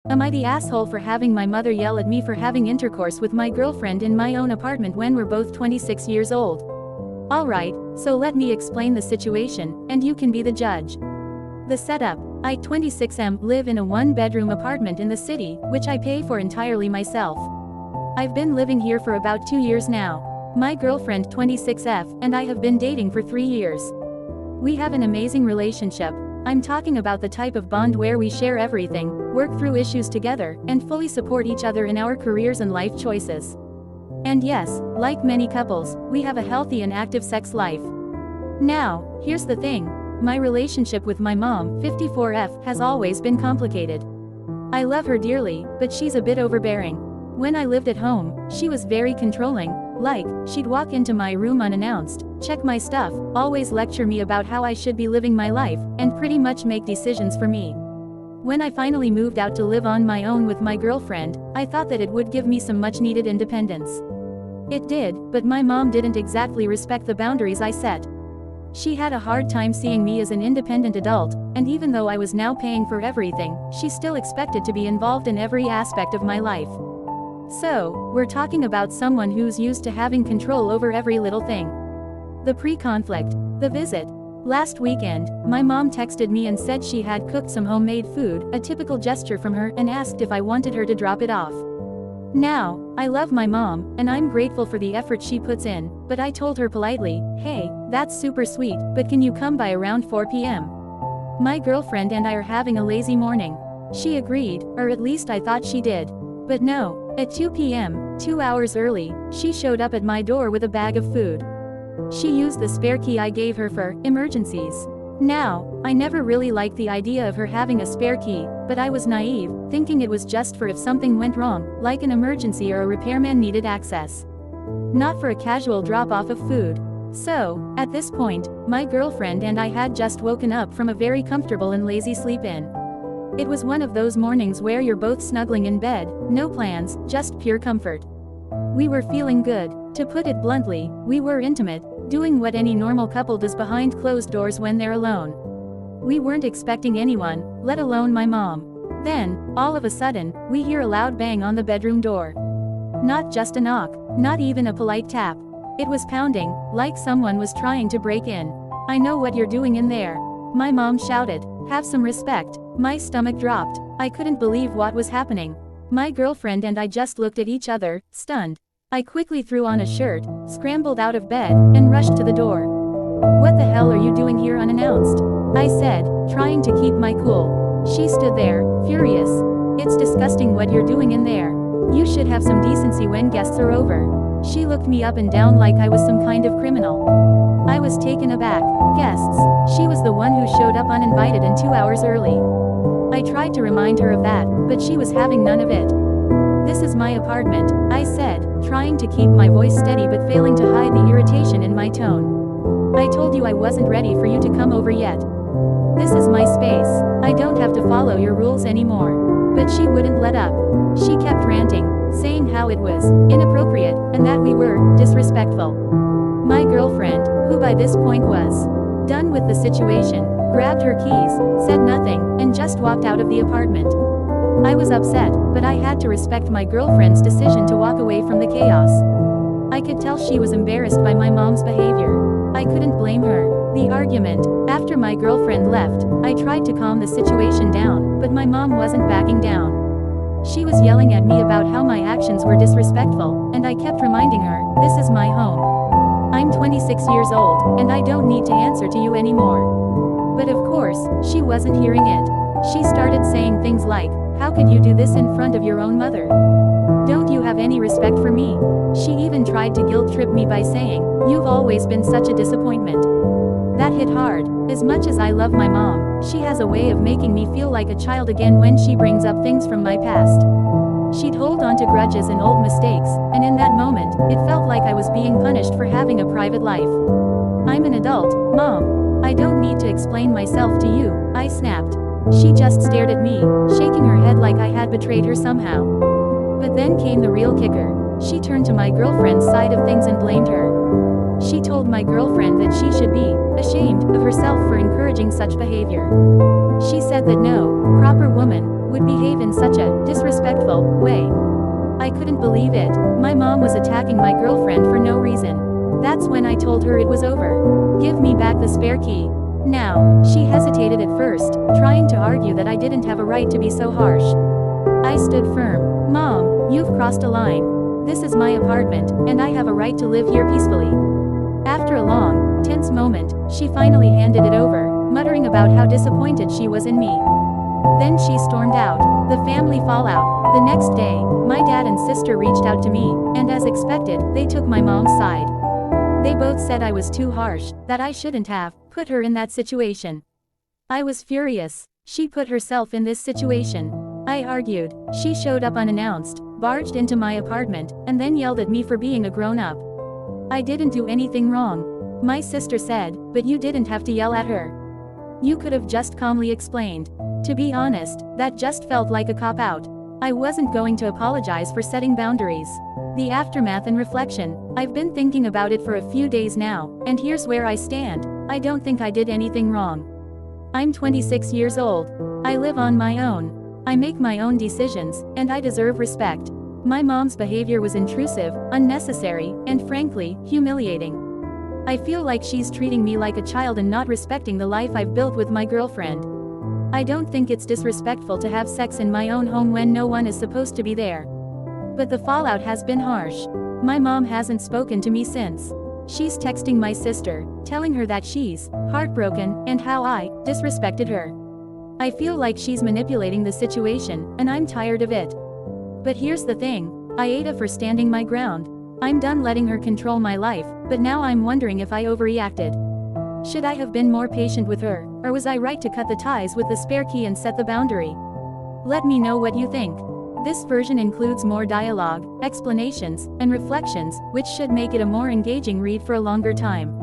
Am I the asshole for having my mother yell at me for having intercourse with my girlfriend in my own apartment when we're both 26 years old? Alright, so let me explain the situation, and you can be the judge. The setup: I, 26M, live in a one-bedroom apartment in the city, which I pay for entirely myself. I've been living here for about 2 years now. My girlfriend, 26F, and I have been dating for 3 years. We have an amazing relationship. I'm talking about the type of bond where we share everything, work through issues together, and fully support each other in our careers and life choices. And yes, like many couples, we have a healthy and active sex life. Now, here's the thing. My relationship with my mom, 54F, has always been complicated. I love her dearly, but she's a bit overbearing. When I lived at home, she was very controlling. Like, she'd walk into my room unannounced, check my stuff, always lecture me about how I should be living my life, and pretty much make decisions for me. When I finally moved out to live on my own with my girlfriend, I thought that it would give me some much-needed independence. It did, but my mom didn't exactly respect the boundaries I set. She had a hard time seeing me as an independent adult, and even though I was now paying for everything, she still expected to be involved in every aspect of my life. So, we're talking about someone who's used to having control over every little thing. The pre-conflict. The visit. Last weekend, my mom texted me and said she had cooked some homemade food, a typical gesture from her, and asked if I wanted her to drop it off. Now, I love my mom, and I'm grateful for the effort she puts in, but I told her politely, "Hey, that's super sweet, but can you come by around 4 p.m? My girlfriend and I are having a lazy morning." She agreed, or at least I thought she did. But no, at 2 p.m., 2 hours early, she showed up at my door with a bag of food. She used the spare key I gave her for emergencies. Now, I never really liked the idea of her having a spare key, but I was naive, thinking it was just for if something went wrong, like an emergency or a repairman needed access. Not for a casual drop-off of food. So, at this point, my girlfriend and I had just woken up from a very comfortable and lazy sleep-in. It was one of those mornings where you're both snuggling in bed, no plans, just pure comfort. We were feeling good. To put it bluntly, we were intimate, doing what any normal couple does behind closed doors when they're alone. We weren't expecting anyone, let alone my mom. Then, all of a sudden, we hear a loud bang on the bedroom door. Not just a knock, not even a polite tap. It was pounding, like someone was trying to break in. "I know what you're doing in there," my mom shouted. "Have some respect." My stomach dropped. I couldn't believe what was happening. My girlfriend and I just looked at each other, stunned. I quickly threw on a shirt, scrambled out of bed, and rushed to the door. "What the hell are you doing here unannounced?" I said, trying to keep my cool. She stood there, furious. "It's disgusting what you're doing in there. You should have some decency when guests are over." She looked me up and down like I was some kind of criminal. I was taken aback. Guests. She was the one who showed up uninvited and 2 hours early. I tried to remind her of that, but she was having none of it. "This is my apartment," I said, trying to keep my voice steady but failing to hide the irritation in my tone. "I told you I wasn't ready for you to come over yet. This is my space. I don't have to follow your rules anymore." But she wouldn't let up. She kept ranting, saying how it was inappropriate, and that we were disrespectful. My girlfriend, who by this point was done with the situation, grabbed her keys, said nothing, and just walked out of the apartment. I was upset, but I had to respect my girlfriend's decision to walk away from the chaos. I could tell she was embarrassed by my mom's behavior. I couldn't blame her. The argument. After my girlfriend left, I tried to calm the situation down, but my mom wasn't backing down. She was yelling at me about how my actions were disrespectful, and I kept reminding her, "This is my home. I'm 26 years old, and I don't need to answer to you anymore." But of course, she wasn't hearing it. She started saying things like, "How could you do this in front of your own mother? Don't you have any respect for me?" She even tried to guilt-trip me by saying, "You've always been such a disappointment." That hit hard. As much as I love my mom, she has a way of making me feel like a child again when she brings up things from my past. She'd hold on to grudges and old mistakes, and in that moment, it felt like I was being punished for having a private life. "I'm an adult, Mom. I don't need to explain myself to you," I snapped. She just stared at me, shaking her head like I had betrayed her somehow. But then came the real kicker. She turned to my girlfriend's side of things and blamed her. She told my girlfriend that she should be ashamed of herself for encouraging such behavior. She said that no proper woman would behave in such a disrespectful way. I couldn't believe it. My mom was attacking my girlfriend for no reason. That's when I told her it was over. Give me back the spare key. Now, she hesitated at first, trying to argue that I didn't have a right to be so harsh. I stood firm. Mom, you've crossed a line. This is my apartment, and I have a right to live here peacefully. After a long, tense moment, she finally handed it over, muttering about how disappointed she was in me. Then she stormed out. The family fallout. The next day, my dad and sister reached out to me, and as expected, they took my mom's side. They both said I was too harsh, that I shouldn't have put her in that situation. I was furious. She put herself in this situation. I argued. She showed up unannounced, barged into my apartment, and then yelled at me for being a grown-up. I didn't do anything wrong. My sister said, but you didn't have to yell at her. You could have just calmly explained. To be honest, that just felt like a cop-out. I wasn't going to apologize for setting boundaries. The aftermath and reflection. I've been thinking about it for a few days now, and here's where I stand. I don't think I did anything wrong. I'm 26 years old. I live on my own. I make my own decisions, and I deserve respect. My mom's behavior was intrusive, unnecessary, and frankly, humiliating. I feel like she's treating me like a child and not respecting the life I've built with my girlfriend. I don't think it's disrespectful to have sex in my own home when no one is supposed to be there. But the fallout has been harsh. My mom hasn't spoken to me since. She's texting my sister, telling her that she's heartbroken and how I disrespected her. I feel like she's manipulating the situation, and I'm tired of it. But here's the thing. I hate her for standing my ground. I'm done letting her control my life, but now I'm wondering if I overreacted. Should I have been more patient with her, or was I right to cut the ties with the spare key and set the boundary? Let me know what you think. This version includes more dialogue, explanations, and reflections, which should make it a more engaging read for a longer time.